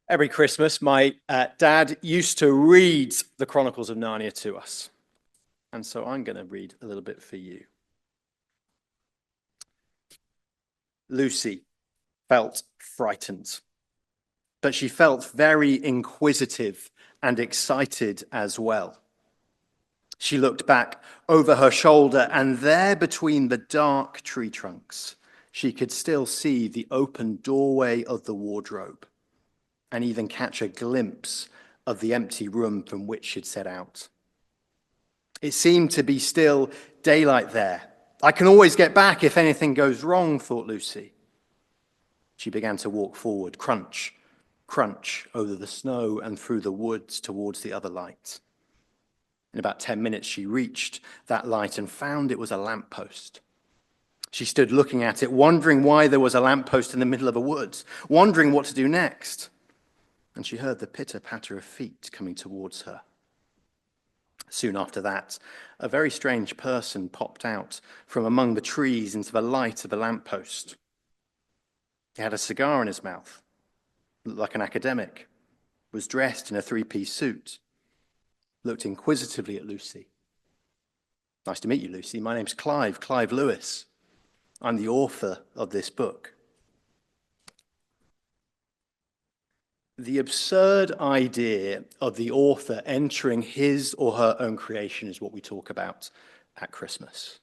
Every Christmas, my dad used to read the Chronicles of Narnia to us. And so I'm going to read a little bit for you. Lucy felt frightened, but she felt very inquisitive and excited as well. She looked back over her shoulder, and there between the dark tree trunks, she could still see the open doorway of the wardrobe, and even catch a glimpse of the empty room from which she'd set out. It seemed to be still daylight there. I can always get back if anything goes wrong, thought Lucy. She began to walk forward, crunch, crunch, over the snow and through the woods towards the other light. In about 10 minutes, she reached that light and found it was a lamppost. She stood looking at it, wondering why there was a lamppost in the middle of a woods, wondering what to do next. And she heard the pitter-patter of feet coming towards her. Soon after that, a very strange person popped out from among the trees into the light of the lamppost. He had a cigar in his mouth, looked like an academic, was dressed in a three-piece suit, looked inquisitively at Lucy. Nice to meet you, Lucy. My name's Clive Lewis. I'm the author of this book. The absurd idea of the author entering his or her own creation is what we talk about at Christmas.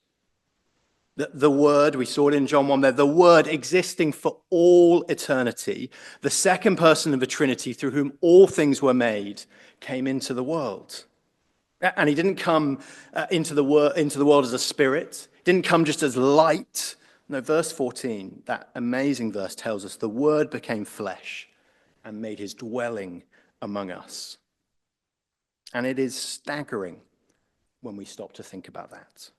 The Word, we saw it in John 1 there, the Word existing for all eternity, the second person of the Trinity through whom all things were made, came into the world. And he didn't come into the world as a spirit, didn't come just as light. No, verse 14, that amazing verse tells us the Word became flesh and made his dwelling among us. And it is staggering when we stop to think about that.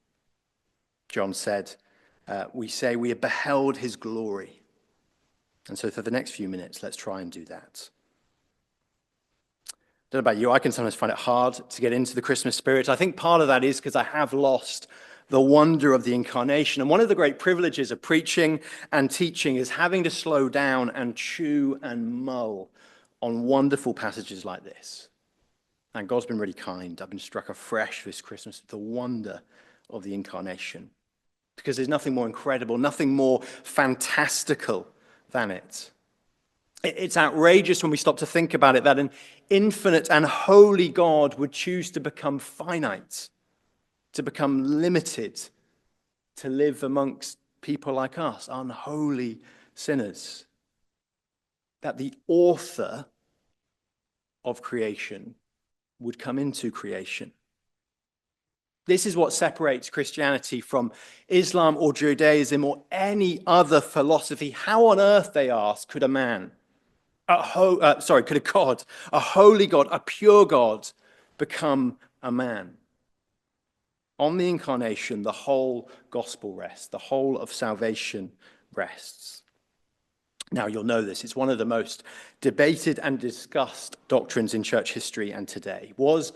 John said, we say we have beheld his glory. And so for the next few minutes, let's try and do that. I don't know about you, I can sometimes find it hard to get into the Christmas spirit. I think part of that is because I have lost the wonder of the incarnation. And one of the great privileges of preaching and teaching is having to slow down and chew and mull on wonderful passages like this. And God's been really kind. I've been struck afresh this Christmas with the wonder of the incarnation. Because there's nothing more incredible, nothing more fantastical than it. It's outrageous when we stop to think about it that an infinite and holy God would choose to become finite, to become limited, to live amongst people like us, unholy sinners. That the author of creation would come into creation. This is what separates Christianity from Islam or Judaism or any other philosophy. How on earth, they ask, could a God, a holy God, a pure God, become a man? On the incarnation, the whole gospel rests, the whole of salvation rests. Now, you'll know this. It's one of the most debated and discussed doctrines in church history and today. Was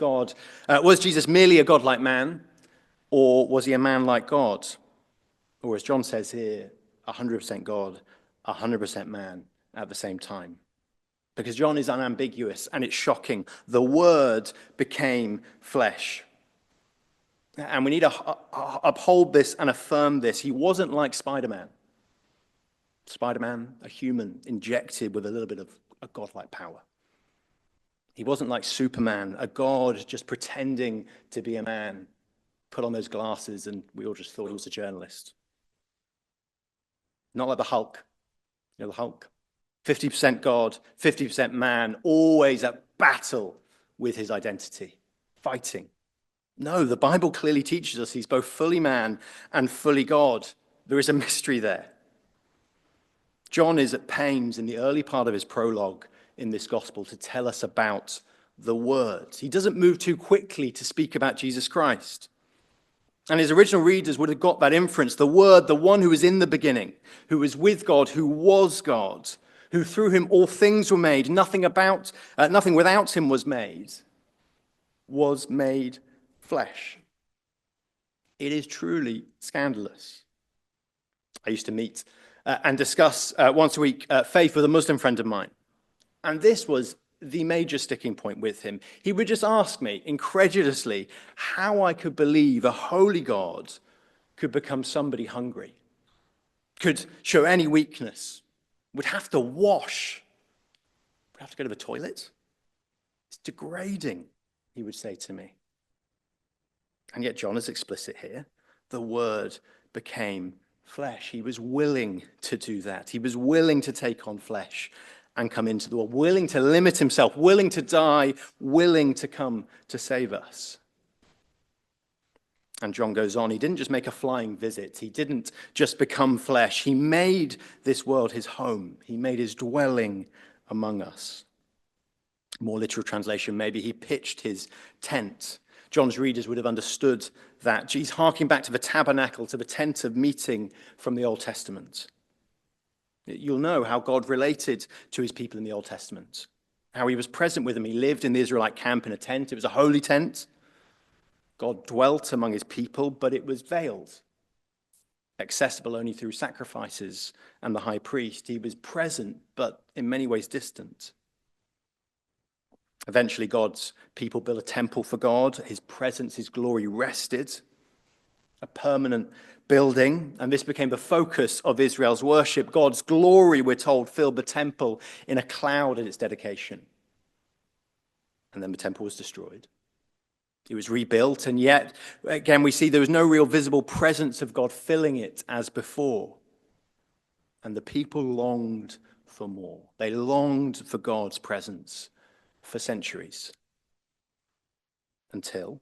Jesus merely a God like man, or was he a man like God? Or as John says here, 100% God, 100% man at the same time. Because John is unambiguous and it's shocking. The Word became flesh. And we need to uphold this and affirm this. He wasn't like Spider-Man. Spider-Man, a human injected with a little bit of a godlike power. He wasn't like Superman, a god just pretending to be a man, put on those glasses and we all just thought he was a journalist. Not like the Hulk. You know the Hulk? 50% God, 50% man, always at battle with his identity, fighting. No, the Bible clearly teaches us he's both fully man and fully God. There is a mystery there. John is at pains in the early part of his prologue in this gospel to tell us about the Word. He doesn't move too quickly to speak about Jesus Christ. And his original readers would have got that inference. The Word, the one who was in the beginning, who was with God, who was God, who through him all things were made, nothing without him was made flesh. It is truly scandalous. I used to meet and discuss once a week faith with a Muslim friend of mine. And this was the major sticking point with him. He would just ask me incredulously how I could believe a holy God could become somebody hungry, could show any weakness, would have to wash, would have to go to the toilet. It's degrading, he would say to me. And yet John is explicit here. The Word became flesh. He was willing to do that. He was willing to take on flesh and come into the world, willing to limit himself, willing to die, willing to come to save us. And John goes on, he didn't just make a flying visit. He didn't just become flesh. He made this world his home. He made his dwelling among us. More literal translation, maybe he pitched his tent. John's readers would have understood that. He's harking back to the tabernacle, to the tent of meeting from the Old Testament. You'll know how God related to his people in the Old Testament, how he was present with them. He lived in the Israelite camp in a tent. It was a holy tent. God dwelt among his people, but it was veiled, accessible only through sacrifices and the high priest. He was present, but in many ways distant. Eventually, God's people built a temple for God. His presence, his glory rested, a permanent building, and this became the focus of Israel's worship. God's glory, we're told, filled the temple in a cloud at its dedication. And then the temple was destroyed. It was rebuilt, and yet, again, we see there was no real visible presence of God filling it as before. And the people longed for more. They longed for God's presence for centuries, until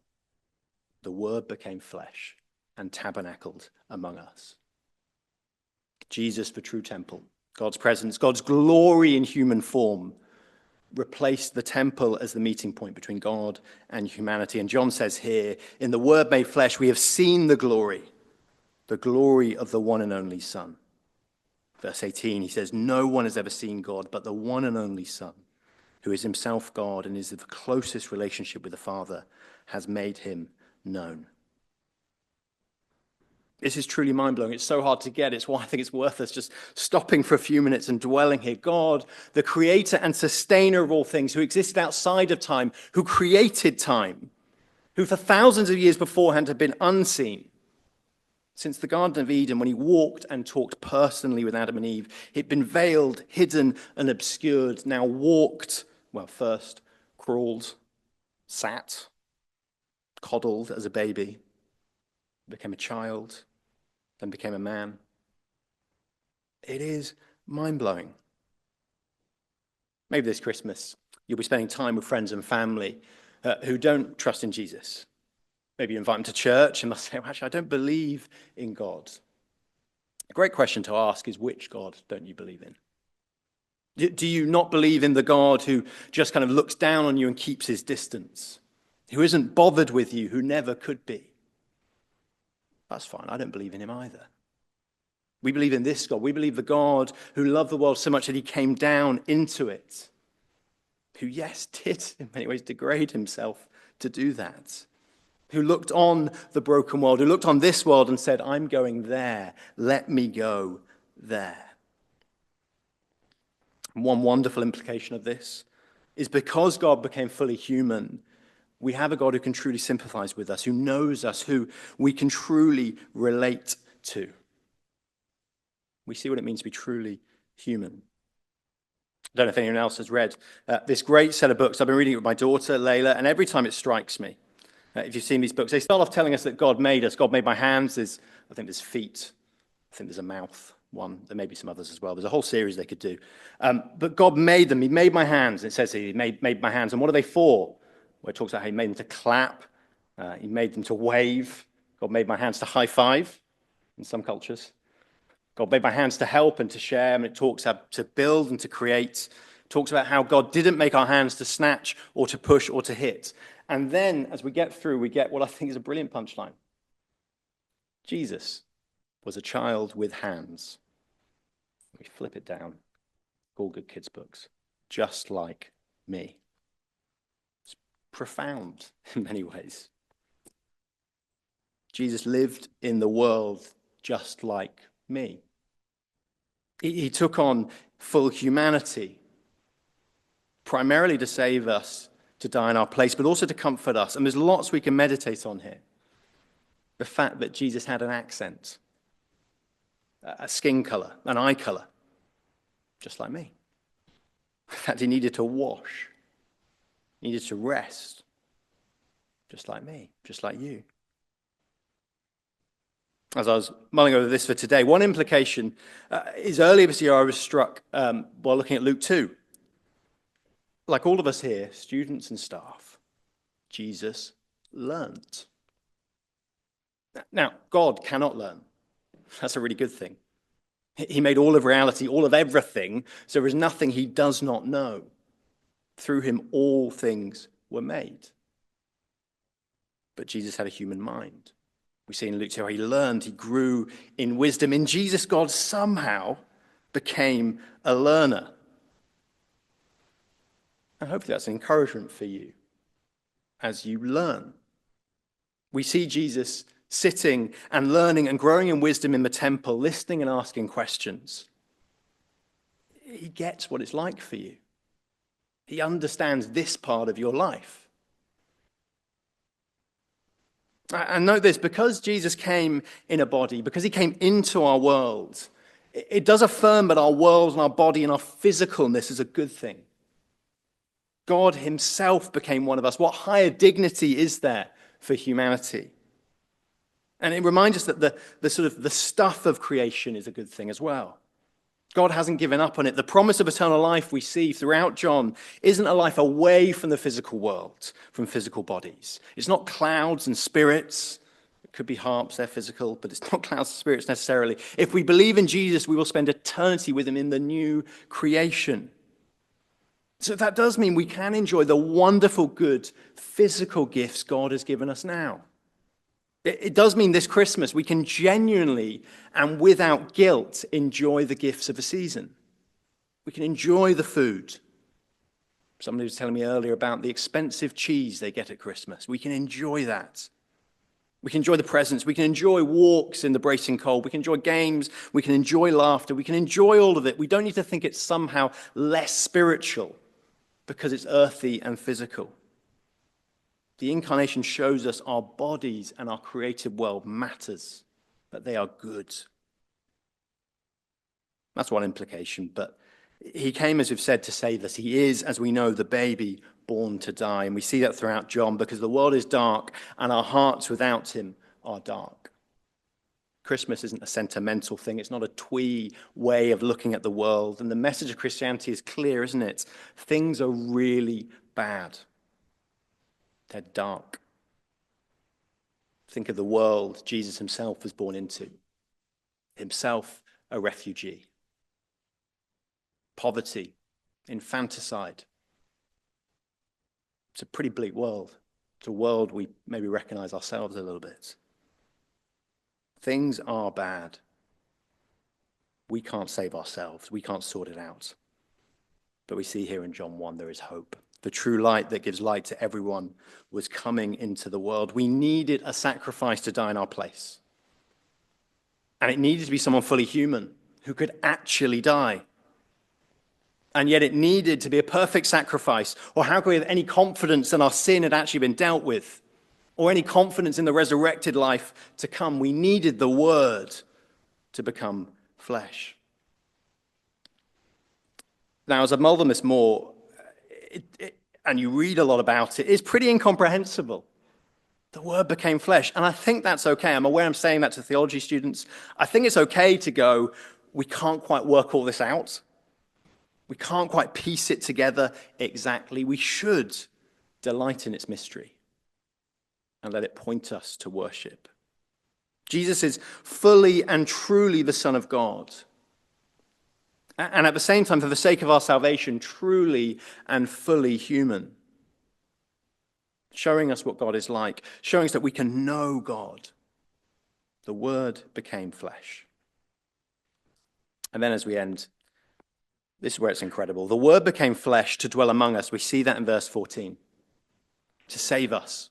the Word became flesh and tabernacled among us. Jesus, the true temple, God's presence, God's glory in human form, replaced the temple as the meeting point between God and humanity. And John says here, in the Word made flesh, we have seen the glory of the one and only Son. Verse 18, he says, no one has ever seen God but the one and only Son, who is himself God and is the closest relationship with the Father, has made him known. This is truly mind-blowing. It's so hard to get. It's why I think it's worth us just stopping for a few minutes and dwelling here. God, the creator and sustainer of all things, who existed outside of time, who created time, who for thousands of years beforehand had been unseen. Since the Garden of Eden, when he walked and talked personally with Adam and Eve, he'd been veiled, hidden, and obscured. Now walked, well, first crawled, sat, coddled as a baby, became a child, then became a man. It is mind-blowing. Maybe this Christmas you'll be spending time with friends and family who don't trust in Jesus. Maybe you invite them to church and they'll say, well, actually, I don't believe in God. A great question to ask is, which God don't you believe in? Do you not believe in the God who just kind of looks down on you and keeps his distance? Who isn't bothered with you, who never could be? That's fine. I don't believe in him either. We believe in this God. We believe the God who loved the world so much that he came down into it. Who, yes, did in many ways degrade himself to do that. Who looked on the broken world, who looked on this world and said, I'm going there. Let me go there. And one wonderful implication of this is because God became fully human, we have a God who can truly sympathize with us, who knows us, who we can truly relate to. We see what it means to be truly human. I don't know if anyone else has read this great set of books. I've been reading it with my daughter, Layla, and every time it strikes me, if you've seen these books, they start off telling us that God made us. God made my hands. I think there's feet. I think there's a mouth one. There may be some others as well. There's a whole series they could do. But God made them. He made my hands. It says he made my hands. And what are they for? Well, it talks about how he made them to clap. He made them to wave. God made my hands to high five in some cultures. God made my hands to help and to share. And it talks about to build and to create. It talks about how God didn't make our hands to snatch or to push or to hit. And then as we get through, we get what I think is a brilliant punchline. Jesus was a child with hands. We flip it down. All good kids' books. Just like me. It's profound in many ways. Jesus lived in the world just like me. He took on full humanity. primarily to save us, to die in our place, but also to comfort us. And there's lots we can meditate on here. The fact that Jesus had an accent, a skin color, an eye color, just like me. The fact he needed to wash, needed to rest, just like me, just like you. As I was mulling over this for today, one implication is earlier this year I was struck while looking at Luke 2. Like all of us here, students and staff, Jesus learnt. Now, God cannot learn. That's a really good thing. He made all of reality, all of everything, so there is nothing he does not know. Through him, all things were made. But Jesus had a human mind. We see in Luke 2 how he learned, he grew in wisdom. In Jesus, God somehow became a learner. And hopefully that's an encouragement for you as you learn. We see Jesus sitting and learning and growing in wisdom in the temple, listening and asking questions. He gets what it's like for you. He understands this part of your life. And note this, because Jesus came in a body, because he came into our world, it does affirm that our world and our body and our physicalness is a good thing. God himself became one of us. What higher dignity is there for humanity? And it reminds us that the stuff of creation is a good thing as well. God hasn't given up on it. The promise of eternal life we see throughout John isn't a life away from the physical world, from physical bodies. It's not clouds and spirits. It could be harps, they're physical, but it's not clouds and spirits necessarily. If we believe in Jesus, we will spend eternity with him in the new creation. So that does mean we can enjoy the wonderful, good, physical gifts God has given us now. It does mean this Christmas we can genuinely and without guilt enjoy the gifts of the season. We can enjoy the food. Somebody was telling me earlier about the expensive cheese they get at Christmas. We can enjoy that. We can enjoy the presents. We can enjoy walks in the bracing cold. We can enjoy games. We can enjoy laughter. We can enjoy all of it. We don't need to think it's somehow less spiritual because it's earthy and physical. The incarnation shows us our bodies and our created world matters, that they are good. That's one implication, but he came, as we've said, to save us. He is, as we know, the baby born to die, and we see that throughout John, because the world is dark and our hearts without him are dark. Christmas isn't a sentimental thing. It's not a twee way of looking at the world, and the message of Christianity is clear, isn't it? Things are really bad. They're dark. Think of the world Jesus himself was born into. Himself a refugee. Poverty, infanticide. It's a pretty bleak world. It's a world we maybe recognize ourselves a little bit. Things are bad. We can't save ourselves. We can't sort it out. But we see here in John 1 there is hope. The true light that gives light to everyone was coming into the world. We needed a sacrifice to die in our place. And it needed to be someone fully human who could actually die. And yet it needed to be a perfect sacrifice. Or how could we have any confidence that our sin had actually been dealt with? Or any confidence in the resurrected life to come? We needed the Word to become flesh. Now, as I've mulled on this more, and you read a lot about it, it's pretty incomprehensible. The Word became flesh. And I think that's okay. I'm aware I'm saying that to theology students. I think it's okay to go, we can't quite work all this out. We can't quite piece it together exactly. We should delight in its mystery and let it point us to worship. Jesus is fully and truly the Son of God. And at the same time, for the sake of our salvation, truly and fully human. Showing us what God is like, showing us that we can know God. The Word became flesh. And then as we end, this is where it's incredible. The Word became flesh to dwell among us. We see that in verse 14. To save us.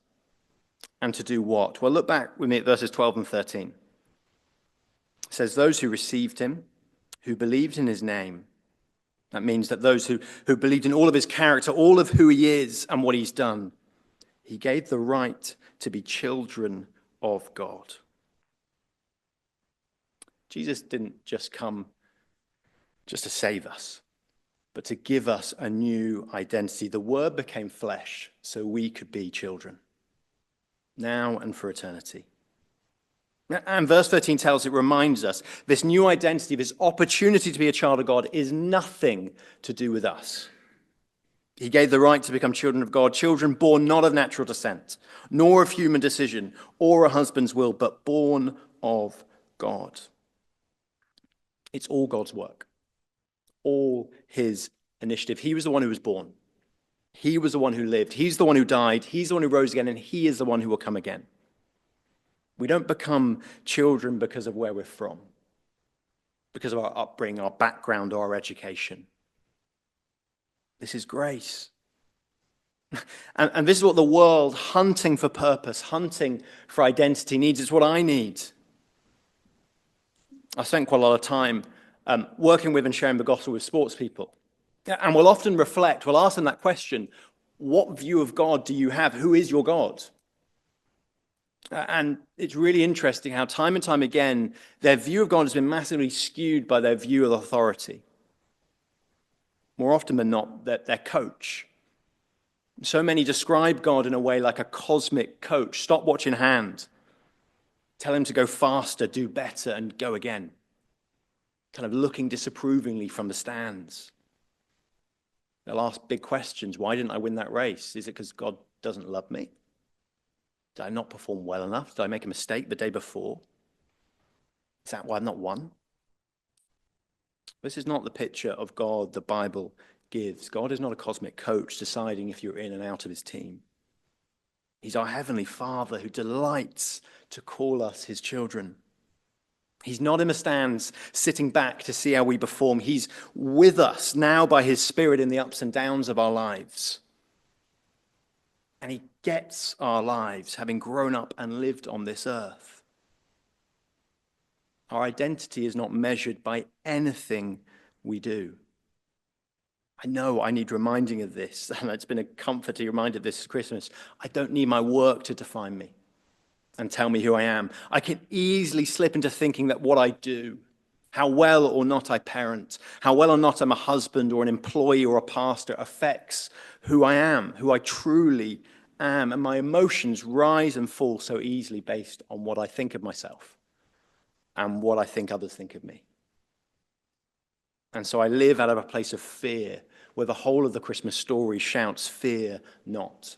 And to do what? Well, look back with me at verses 12 and 13. It says, those who received him, who believed in his name, That means that those who believed in all of his character, all of who he is and what he's done, he gave the right to be children of God. Jesus didn't just come just to save us, but to give us a new identity. The Word became flesh so we could be children, now and for eternity. And verse 13 tells, it reminds us, this new identity, this opportunity to be a child of God is nothing to do with us. He gave the right to become children of God, children born not of natural descent, nor of human decision, or a husband's will, but born of God. It's all God's work, all his initiative. He was the one who was born. He was the one who lived. He's the one who died. He's the one who rose again, and he is the one who will come again. We don't become children because of where we're from, because of our upbringing, our background, or our education. This is grace. And this is what the world, hunting for purpose, hunting for identity, needs. It's what I need. I spent quite a lot of time working with and sharing the gospel with sports people. And we'll often reflect, we'll ask them that question, what view of God do you have? Who is your God? And it's really interesting how time and time again, their view of God has been massively skewed by their view of authority. More often than not, their coach. So many describe God in a way like a cosmic coach, stopwatch in hand. Tell him to go faster, do better, and go again. Kind of looking disapprovingly from the stands. They'll ask big questions. Why didn't I win that race? Is it because God doesn't love me? Did I not perform well enough? Did I make a mistake the day before? Is that why I've not won? This is not the picture of God the Bible gives. God is not a cosmic coach deciding if you're in and out of his team. He's our heavenly Father who delights to call us his children. He's not in the stands sitting back to see how we perform. He's with us now by his Spirit in the ups and downs of our lives. And he gets our lives, having grown up and lived on this earth. Our identity is not measured by anything we do. I know I need reminding of this, and it's been a comfort to be reminded of this Christmas. I don't need my work to define me and tell me who I am. I can easily slip into thinking that what I do, how well or not I parent, how well or not I'm a husband or an employee or a pastor affects who I am, who I truly am. And my emotions rise and fall so easily based on what I think of myself and what I think others think of me. And so I live out of a place of fear, where the whole of the Christmas story shouts, "Fear not."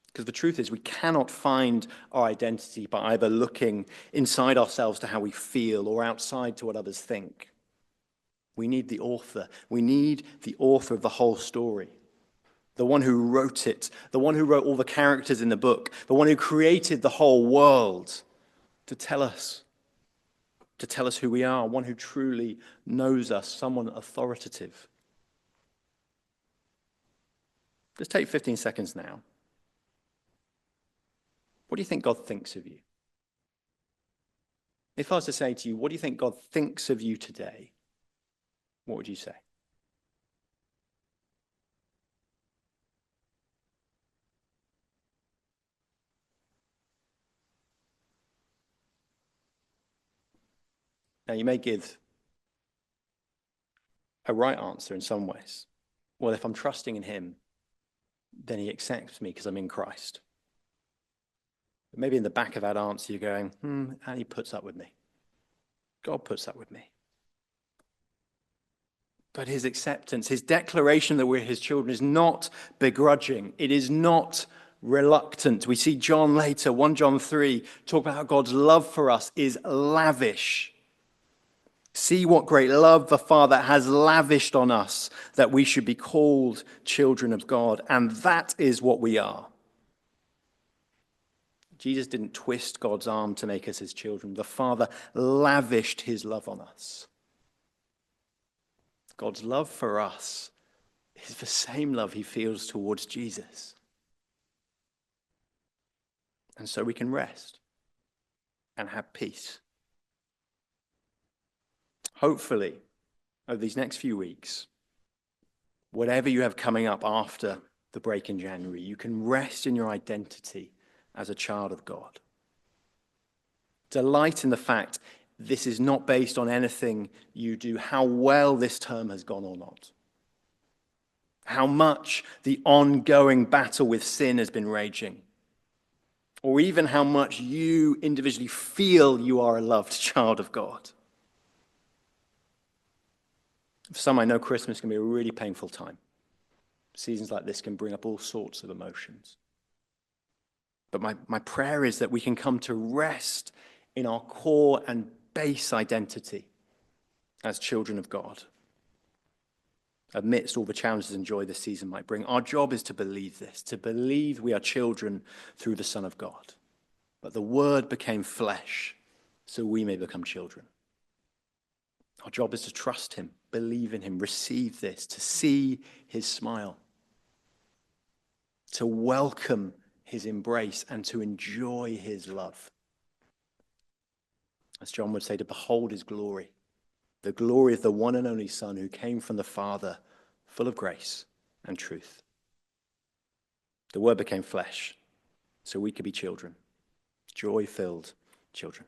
Because the truth is, we cannot find our identity by either looking inside ourselves to how we feel or outside to what others think. We need the author. We need the author of the whole story. The one who wrote it, the one who wrote all the characters in the book, the one who created the whole world to tell us who we are, one who truly knows us, someone authoritative. Just take 15 seconds now. What do you think God thinks of you? If I was to say to you, what do you think God thinks of you today? What would you say? Now, you may give a right answer in some ways. Well, if I'm trusting in him, then he accepts me because I'm in Christ. But maybe in the back of that answer, you're going, and he puts up with me. God puts up with me. But his acceptance, his declaration that we're his children is not begrudging. It is not reluctant. We see John later, 1 John 3, talk about how God's love for us is lavish. See what great love the Father has lavished on us, that we should be called children of God. And that is what we are. Jesus didn't twist God's arm to make us his children. The Father lavished his love on us. God's love for us is the same love he feels towards Jesus. And so we can rest and have peace. Hopefully, over these next few weeks, whatever you have coming up after the break in January, you can rest in your identity as a child of God. Delight in the fact this is not based on anything you do, how well this term has gone or not, how much the ongoing battle with sin has been raging, or even how much you individually feel you are a loved child of God. For some, I know Christmas can be a really painful time. Seasons like this can bring up all sorts of emotions. But my prayer is that we can come to rest in our core and base identity as children of God. Amidst all the challenges and joy this season might bring, our job is to believe this, to believe we are children through the Son of God. But the Word became flesh so we may become children. Our job is to trust him, believe in him, receive this, to see his smile, to welcome his embrace, and to enjoy his love. As John would say, to behold his glory, the glory of the one and only Son who came from the Father, full of grace and truth. The Word became flesh so we could be children, joy-filled children.